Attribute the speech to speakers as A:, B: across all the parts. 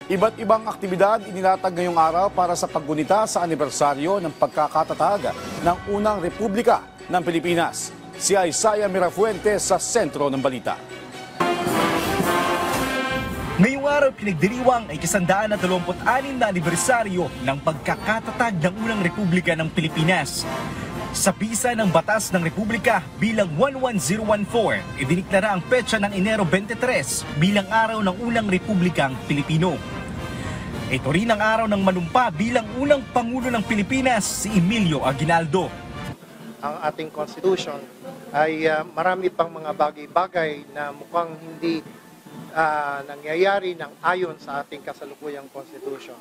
A: Iba't ibang aktibidad inilatag ngayong araw para sa paggunita sa anibersaryo ng pagkakatatag ng unang Republika ng Pilipinas. Si Isaiah Mirafuentes sa sentro ng balita.
B: Ngayong araw pinagdiriwang ay 126 na anibersaryo ng pagkakatatag ng unang Republika ng Pilipinas. Sa bisa ng Batas ng Republika bilang 11014, idiniklara ang petsa ng Enero 23 bilang araw ng unang Republikang Pilipino. Ito rin ang araw ng manumpa bilang unang Pangulo ng Pilipinas, si Emilio Aguinaldo.
C: Ang ating Constitution ay marami pang mga bagay-bagay na mukhang hindi nangyayari ng ayon sa ating kasalukuyang Constitution.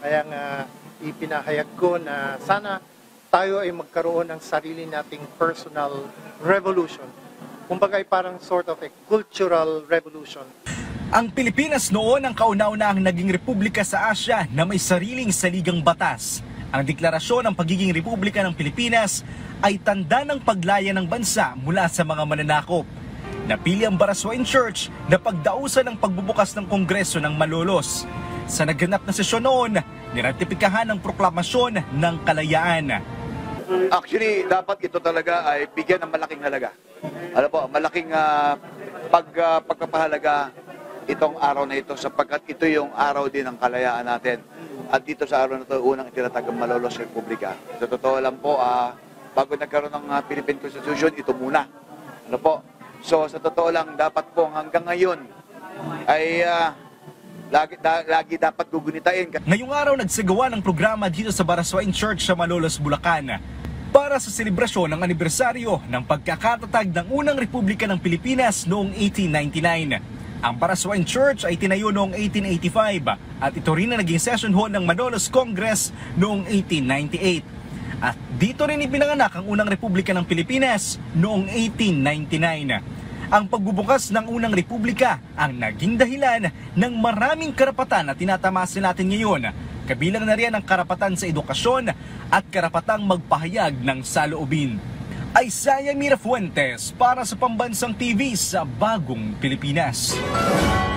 C: Kaya nga ipinahayag ko na sana tayo ay magkaroon ng sarili nating personal revolution. Kumbaga ay parang sort of a cultural revolution.
B: Ang Pilipinas noon ang kauna-unahang naging republika sa Asya na may sariling saligang batas. Ang deklarasyon ng pagiging republika ng Pilipinas ay tanda ng paglaya ng bansa mula sa mga mananakop. Napili ang Baraswain Church na pagdausan ng pagbubukas ng Kongreso ng Malolos. Sa naganap na sesyon noon, niratipikahan ang proklamasyon ng kalayaan.
D: Actually, dapat ito talaga ay bigyan ng malaking halaga. Alam po, malaking pagpapahalaga itong araw na ito sapagkat ito yung araw din ng kalayaan natin. At dito sa araw na ito, unang itinatag ang Malolos Republika. Sa totoo lang po, bago nagkaroon ng Philippine Constitution, ito muna. Ano po? So, sa totoo lang, dapat po hanggang ngayon ay lagi dapat gugunitain.
B: Ngayong araw nagsagawa ng programa dito sa Baraswain Church sa Malolos, Bulacan para sa selebrasyon ng anibersaryo ng pagkakatatag ng unang Republika ng Pilipinas noong 1899. Ang Baraswain Church ay tinayo noong 1885 at ito rin ang naging session hall ng Malolos Congress noong 1898. At dito rin ipinanganak ang unang Republika ng Pilipinas noong 1899. Ang pagbubukas ng unang Republika ang naging dahilan ng maraming karapatan na tinatamasin natin ngayon. Kabilang na riyan ang karapatan sa edukasyon at karapatang magpahayag ng saloobin. Isaiah Mirafuentes para sa Pambansang TV sa Bagong Pilipinas.